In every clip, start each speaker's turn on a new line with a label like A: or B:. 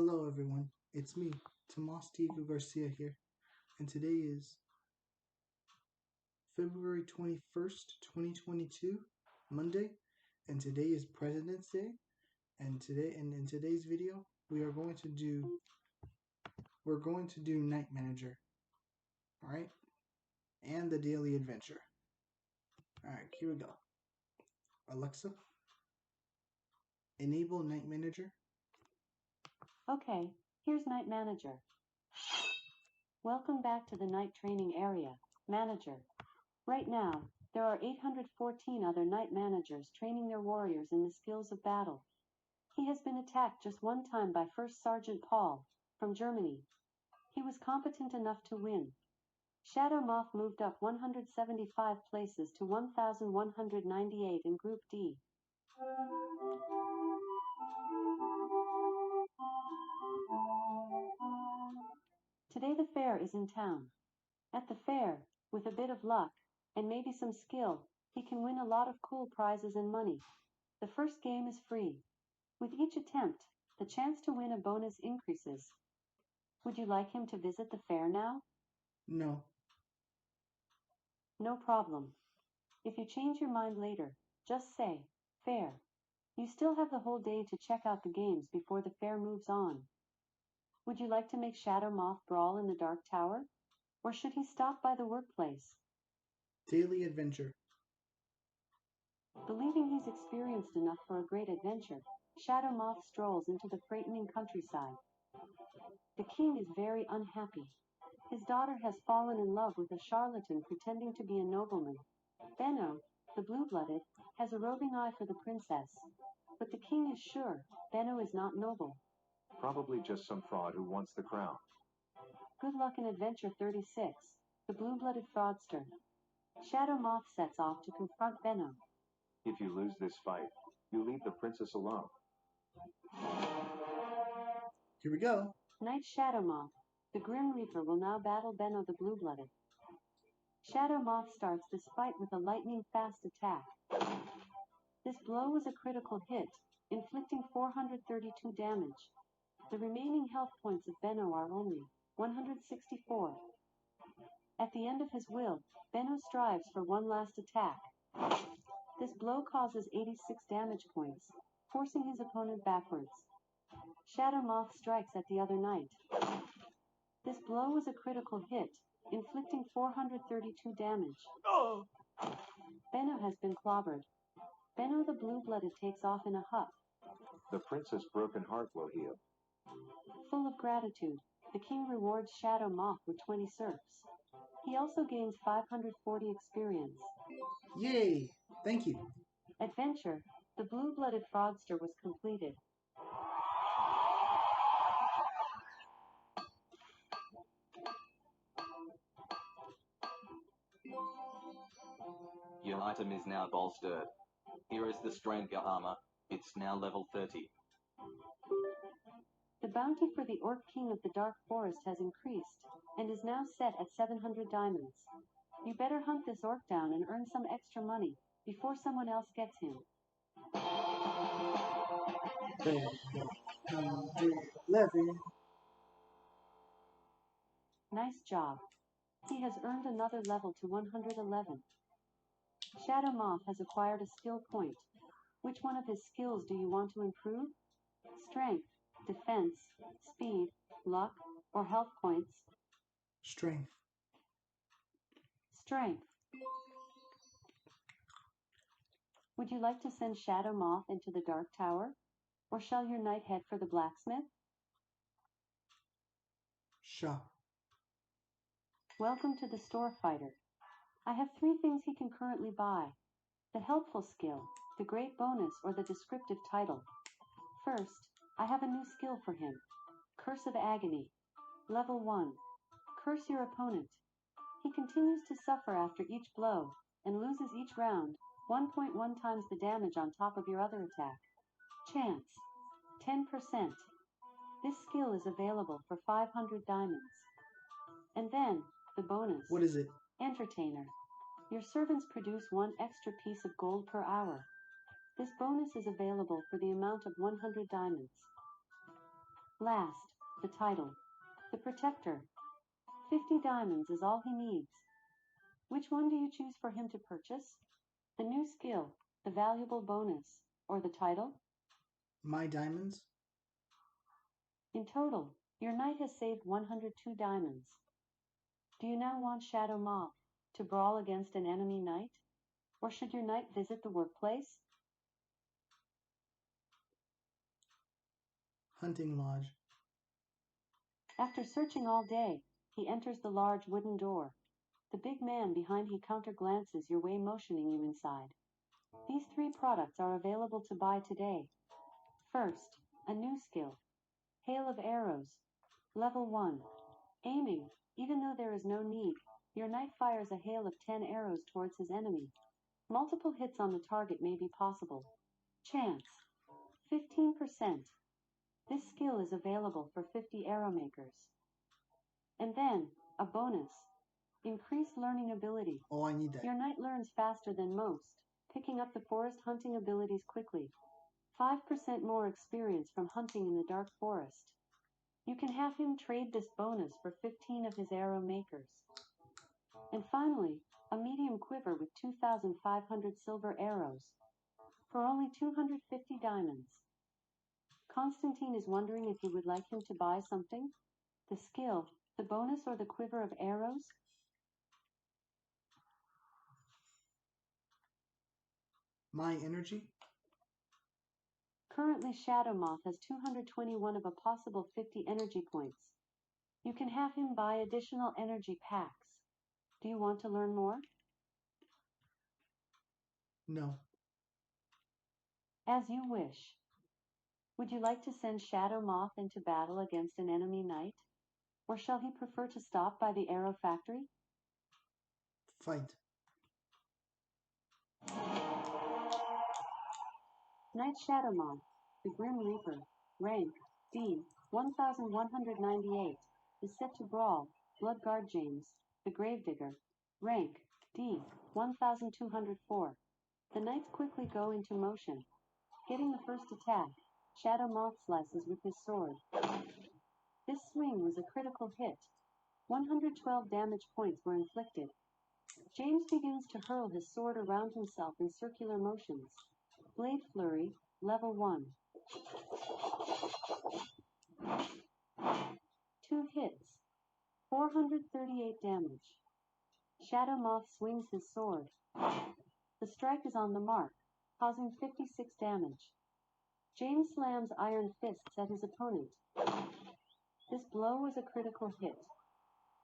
A: Hello everyone, it's me, Tomas Diego Garcia here, and today is February 21st, 2022, Monday, and today is President's Day, and in today's video, we're going to do Night Manager, alright, and the Daily Adventure. Alright, here we go. Alexa, enable Night Manager.
B: Okay, here's Night Manager. Welcome back to the night training area, Manager. Right now, there are 814 other Night Managers training their warriors in the skills of battle. He has been attacked just one time by First Sergeant Paul, from Germany. He was competent enough to win. Shadow Moth moved up 175 places to 1,198 in Group D. Today the fair is in town. At the fair, with a bit of luck, and maybe some skill, he can win a lot of cool prizes and money. The first game is free. With each attempt, the chance to win a bonus increases. Would you like him to visit the fair now?
A: No.
B: No problem. If you change your mind later, just say, fair. You still have the whole day to check out the games before the fair moves on. Would you like to make Shadow Moth brawl in the Dark Tower? Or should he stop by the workplace?
A: Daily Adventure.
B: Believing he's experienced enough for a great adventure, Shadow Moth strolls into the frightening countryside. The king is very unhappy. His daughter has fallen in love with a charlatan pretending to be a nobleman. Benno, the blue-blooded, has a roving eye for the princess. But the king is sure Benno is not noble.
C: Probably just some fraud who wants the crown.
B: Good luck in Adventure 36, the blue-blooded fraudster. Shadow Moth sets off to confront Benno.
C: If you lose this fight, you leave the princess alone.
A: Here we go.
B: Knight Shadow Moth, the Grim Reaper, will now battle Benno the blue-blooded. Shadow Moth starts this fight with a lightning-fast attack. This blow was a critical hit, inflicting 432 damage. The remaining health points of Benno are only 164. At the end of his will, Benno strives for one last attack. This blow causes 86 damage points, forcing his opponent backwards. Shadow Moth strikes at the other knight. This blow was a critical hit, inflicting 432 damage. Benno has been clobbered. Benno the blue-blooded takes off in a huff.
C: The princess' broken heart will heal.
B: Full of gratitude, the king rewards Shadow Moth with 20 serfs. He also gains 540 experience.
A: Yay! Thank you.
B: Adventure, the blue-blooded fraudster, was completed.
D: Your item is now bolstered. Here is the Strength armor. It's now level 30.
B: The bounty for the Orc King of the Dark Forest has increased, and is now set at 700 diamonds. You better hunt this orc down and earn some extra money, before someone else gets him.
A: 11.
B: Nice job. He has earned another level to 111. Shadow Moth has acquired a skill point. Which one of his skills do you want to improve? Strength, defense, speed, luck, or health points?
A: Strength.
B: Strength. Would you like to send Shadow Moth into the Dark Tower? Or shall your knight head for the blacksmith?
A: Shop.
B: Welcome to the Store Fighter. I have 3 things he can currently buy. The helpful skill, the great bonus, or the descriptive title. First, I have a new skill for him. Curse of Agony. Level 1. Curse your opponent. He continues to suffer after each blow, and loses each round, 1.1 times the damage on top of your other attack. Chance. 10%. This skill is available for 500 diamonds. And then, the bonus.
A: What is it?
B: Entertainer. Your servants produce 1 extra piece of gold per hour. This bonus is available for the amount of 100 diamonds. Last, the title. The Protector. 50 diamonds is all he needs. Which one do you choose for him to purchase? The new skill, the valuable bonus, or the title?
A: My diamonds?
B: In total, your knight has saved 102 diamonds. Do you now want Shadow Moth to brawl against an enemy knight? Or should your knight visit the workplace?
A: Hunting lodge.
B: After searching all day, he enters the large wooden door. The big man behind he counter-glances your way, motioning you inside. These 3 products are available to buy today. First, a new skill. Hail of Arrows. Level 1. Aiming. Even though there is no need, your knight fires a hail of 10 arrows towards his enemy. Multiple hits on the target may be possible. Chance. 15%. This skill is available for 50 arrow makers. And then, a bonus. Increased learning ability.
A: Oh, I need that.
B: Your knight learns faster than most, picking up the forest hunting abilities quickly. 5% more experience from hunting in the dark forest. You can have him trade this bonus for 15 of his arrow makers. And finally, a medium quiver with 2,500 silver arrows. For only 250 diamonds. Constantine is wondering if you would like him to buy something? The skill, the bonus, or the quiver of arrows?
A: My energy?
B: Currently, Shadow Moth has 221 of a possible 50 energy points. You can have him buy additional energy packs. Do you want to learn more?
A: No.
B: As you wish. Would you like to send Shadow Moth into battle against an enemy knight? Or shall he prefer to stop by the arrow factory?
A: Fight.
B: Knight Shadow Moth, the Grim Reaper, rank D, 1198, is set to brawl. Bloodguard James, the Gravedigger, rank D, 1204. The knights quickly go into motion. Getting the first attack, Shadow Moth slices with his sword. This swing was a critical hit. 112 damage points were inflicted. James begins to hurl his sword around himself in circular motions. Blade Flurry, level 1. 2 hits. 438 damage. Shadow Moth swings his sword. The strike is on the mark, causing 56 damage. James slams iron fists at his opponent. This blow was a critical hit.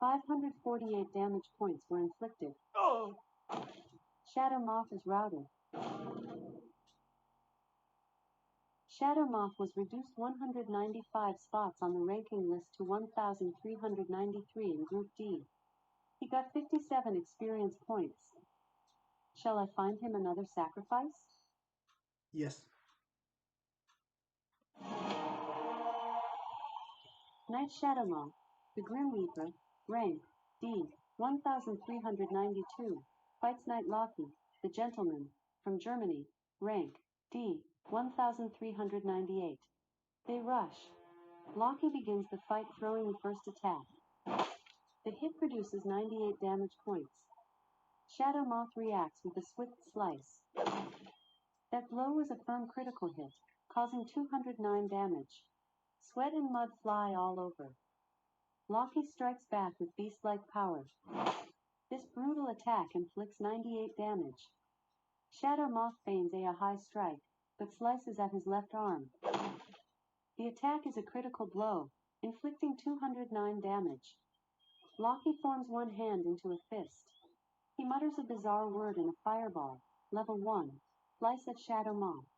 B: 548 damage points were inflicted. Shadow Moth is routed. Shadow Moth was reduced 195 spots on the ranking list to 1,393 in Group D. He got 57 experience points. Shall I find him another sacrifice?
A: Yes.
B: Knight Shadow Moth, the Grim Reaper, rank D, 1392, fights Knight Loki, the Gentleman, from Germany, rank D, 1398. They rush. Loki begins the fight, throwing the first attack. The hit produces 98 damage points. Shadow Moth reacts with a swift slice. That blow was a firm critical hit, causing 209 damage. Sweat and mud fly all over. Loki strikes back with beast-like power. This brutal attack inflicts 98 damage. Shadow Moth feigns a high strike, but slices at his left arm. The attack is a critical blow, inflicting 209 damage. Loki forms one hand into a fist. He mutters a bizarre word in a fireball, level 1, slice at Shadow Moth.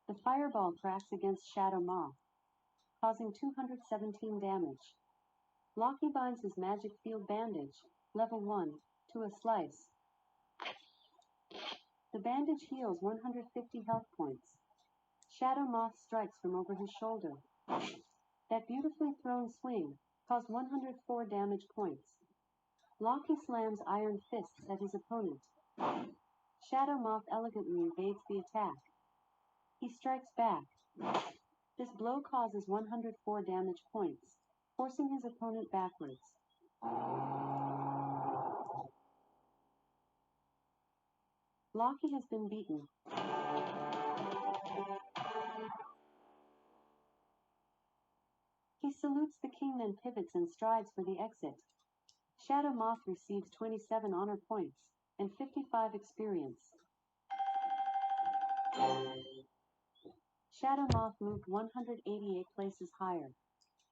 B: The fireball cracks against Shadow Moth, causing 217 damage. Loki binds his magic field bandage, level 1, to a slice. The bandage heals 150 health points. Shadow Moth strikes from over his shoulder. That beautifully thrown swing caused 104 damage points. Loki slams iron fists at his opponent. Shadow Moth elegantly evades the attack. He strikes back. This blow causes 104 damage points, forcing his opponent backwards. Loki has been beaten. He salutes the king, then pivots and strides for the exit. Shadow Moth receives 27 honor points and 55 experience. Shadow Moth moved 188 places higher.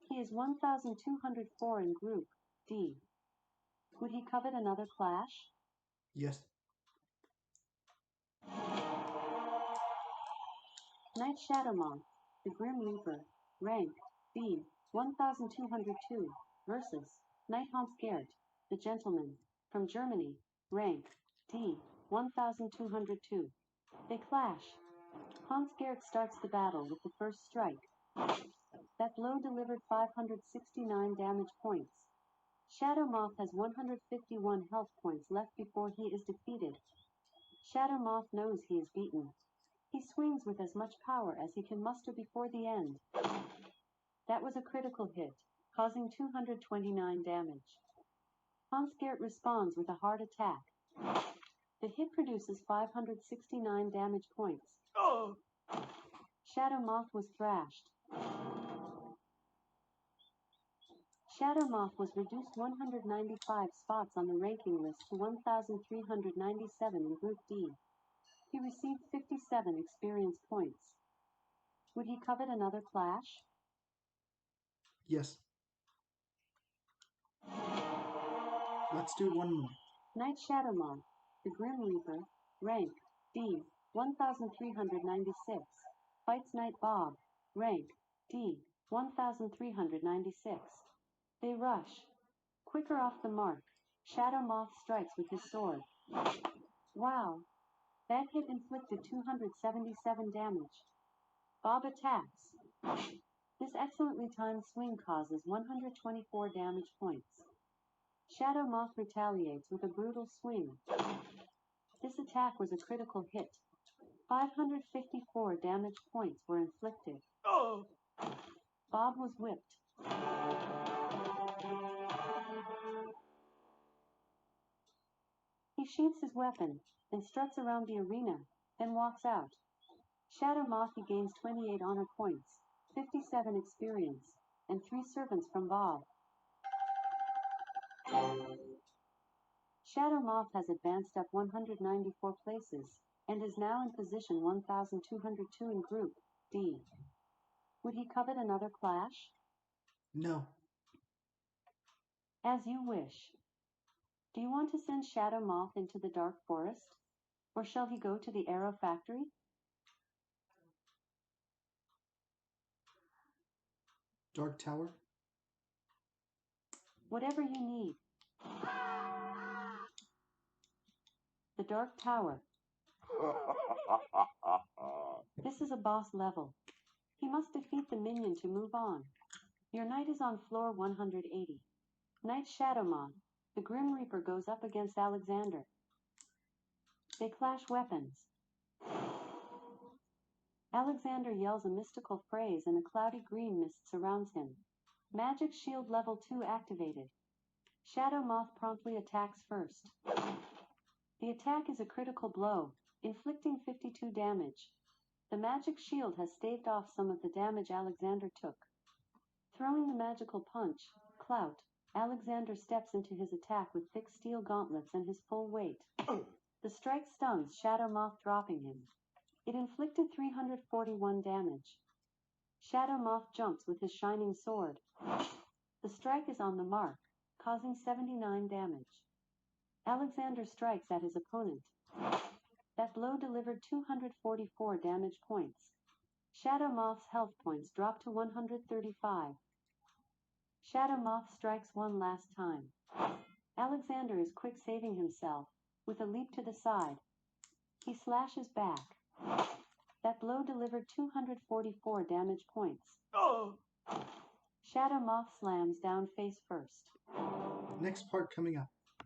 B: He is 1,204 in Group D. Would he covet another clash?
A: Yes.
B: Knight Shadow Moth, the Grim Reaper, rank B, 1,202, versus Knight Hans Gert, the Gentleman, from Germany, rank D, 1,202. They clash. Hans Gert starts the battle with the first strike. That blow delivered 569 damage points. Shadow Moth has 151 health points left before he is defeated. Shadow Moth knows he is beaten. He swings with as much power as he can muster before the end. That was a critical hit, causing 229 damage. Hans Gert responds with a hard attack. The hit produces 569 damage points. Shadow Moth was thrashed. Shadow Moth was reduced 195 spots on the ranking list to 1,397 in Group D. He received 57 experience points. Would he covet another clash?
A: Yes. Let's do one more.
B: Knight Shadow Moth, the Grim Reaper, rank D, 1,396, fights Knight Bob, rank D, 1,396. They rush. Quicker off the mark, Shadow Moth strikes with his sword. Wow! That hit inflicted 277 damage. Bob attacks. This excellently timed swing causes 124 damage points. Shadow Moth retaliates with a brutal swing. This attack was a critical hit. 554 damage points were inflicted. Bob was whipped. He sheaths his weapon and struts around the arena, then walks out. Shadow Moth gains 28 honor points, 57 experience, and 3 servants from Bob. Shadow Moth has advanced up 194 places and is now in position 1,202 in Group D. Would he covet another clash?
A: No.
B: As you wish. Do you want to send Shadow Moth into the Dark Forest? Or shall he go to the Arrow Factory?
A: Dark Tower?
B: Whatever you need. The Dark Tower. This is a boss level. He must defeat the minion to move on. Your knight is on floor 180. Knight Shadow Moth, the Grim Reaper, goes up against Alexander. They clash weapons. Alexander yells a mystical phrase and a cloudy green mist surrounds him. Magic Shield Level 2 activated. Shadow Moth promptly attacks first. The attack is a critical blow, inflicting 52 damage. The magic shield has staved off some of the damage Alexander took. Throwing the magical punch, Clout, Alexander steps into his attack with thick steel gauntlets and his full weight. The strike stuns Shadow Moth, dropping him. It inflicted 341 damage. Shadow Moth jumps with his shining sword. The strike is on the mark, causing 79 damage. Alexander strikes at his opponent. That blow delivered 244 damage points. Shadow Moth's health points drop to 135. Shadow Moth strikes one last time. Alexander is quick, saving himself with a leap to the side. He slashes back. That blow delivered 244 damage points. Shadow Moth slams down face first.
A: Next part coming up.